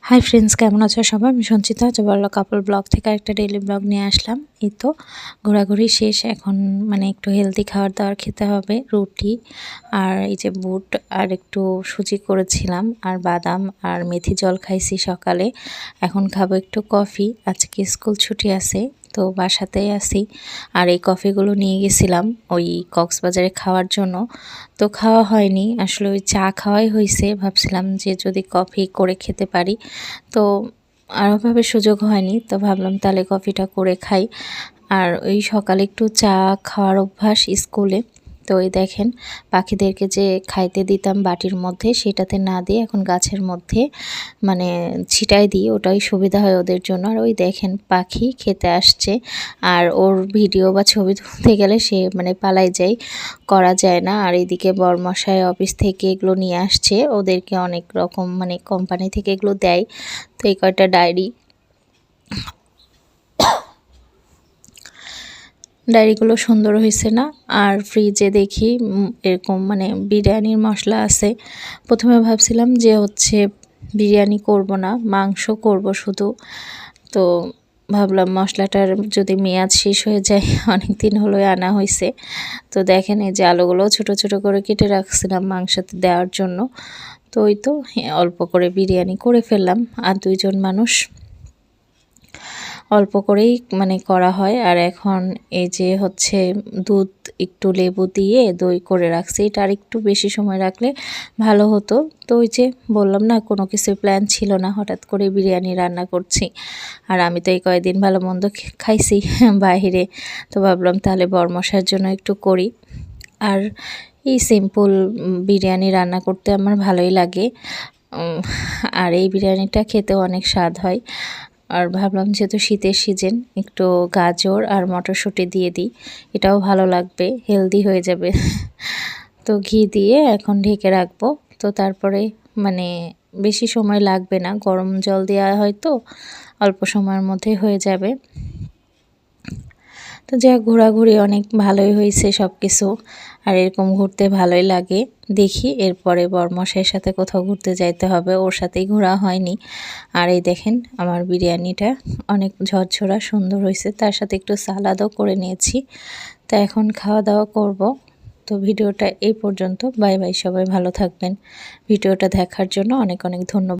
Hi friends, কেমন আছো সবাই? আমি সঞ্চিতা জবাল্লা কাপল ব্লগ থেকে একটা ডেইলি ব্লগ নিয়ে আসলাম। এই তো ঘোরাঘুরি শেষ, এখন মানে একটু হেলদি খাবার দাবার খেতে হবে। রুটি আর এই যে বুট আর একটু সুজি করেছিলাম, আর বাদাম আর মেথি জল খাইছি সকালে। এখন খাবো একটু কফি, আজকে স্কুল ছুটি আছে তো বাসাতেই আছি। আর এই কফিগুলো নিয়ে গেছিলাম ওই কক্সবাজারে খাওয়ার জন্য, তো খাওয়া হয়নি আসলে, ওই চা খাওয়াই হয়েছে। ভাবছিলাম যে যদি কফি করে খেতে পারি, তো আর ওভাবে সুযোগ হয়নি, তো ভাবলাম তাহলে কফিটা করে খাই। আর ওই সকালে একটু চা খাওয়ার অভ্যাস স্কুলে, তো ওই দেখেন পাখিদেরকে যে খাইতে দিতাম বাটির মধ্যে, সেটাতে না দিয়ে এখন গাছের মধ্যে মানে ছিটাই দিই, ওটাই সুবিধা হয় ওদের জন্য। আর ওই দেখেন পাখি খেতে আসছে, আর ওর ভিডিও বা ছবি তুলতে গেলে সে মানে পালাই যায়, করা যায় না। আর এদিকে বরমশাই অফিস থেকে এগুলো নিয়ে আসছে, ওদেরকে অনেক রকম মানে কোম্পানি থেকে এগুলো দেয়। তো এই কয়টা ডায়েরিগুলো সুন্দর হয়েছে না? আর ফ্রিজে দেখি এরকম মানে বিরিয়ানির মশলা আছে। প্রথমে ভাবছিলাম যে হচ্ছে বিরিয়ানি করব না, মাংস করব শুধু। তো ভাবলাম মশলাটার যদি মেয়াদ শেষ হয়ে যায়, অনেক দিন হলো আনা হয়েছে। তো দেখেন এই যে আলুগুলো ছোট ছোট করে কেটে রাখছিলাম মাংসতে দেওয়ার জন্য। তো ওই তো অল্প করে বিরিয়ানি করে ফেললাম, আর দুইজন মানুষ, অল্প করেই মানে করা হয়। আর এখন এই যে হচ্ছে দুধ একটু লেবু দিয়ে দই করে রাখছি, এটা আর একটু বেশি সময় রাখলে ভালো হতো। তো ওই যে বললাম না, কোনো কিছু প্ল্যান ছিল না, হঠাৎ করে বিরিয়ানি রান্না করছি। আর আমি তো এই কয়েকদিন ভালো মন্দ খাইছি বাইরে, তো ভাবলাম তাহলে বরমশার জন্য একটু করি। আর এই সিম্পল বিরিয়ানি রান্না করতে আমার ভালোই লাগে, আর এই বিরিয়ানিটা খেতেও অনেক স্বাদ হয়। আর ভাবলাম যেহেতু শীতের সিজন, একটু গাজর আর মটরশুঁটি দিয়ে দিই, এটাও ভালো লাগবে, হেলদি হয়ে যাবে। তো ঘি দিয়ে এখন ঢেকে রাখবো। তো তারপরে মানে বেশি সময় লাগবে না, গরম জল দেওয়া হয়তো অল্প সময়ের মধ্যে হয়ে যাবে। তো যা ঘোরাঘুরি অনেক ভালোই হয়েছে সব কিছু, আর এরকম ঘুরতে ভালোই লাগে। দেখি এরপরে বরমশাইয়ের সাথে কোথাও ঘুরতে যাইতে হবে, ওর সাথেই ঘোরা হয়নি। আর এই দেখেন আমার বিরিয়ানিটা অনেক ঝরঝরা সুন্দর হয়েছে, তার সাথে একটু সালাদও করে নিয়েছি। তো এখন খাওয়া দাওয়া করব। তো ভিডিওটা এই পর্যন্ত, বাই বাই, সবাই ভালো থাকবেন। ভিডিওটা দেখার জন্য অনেক অনেক ধন্যবাদ।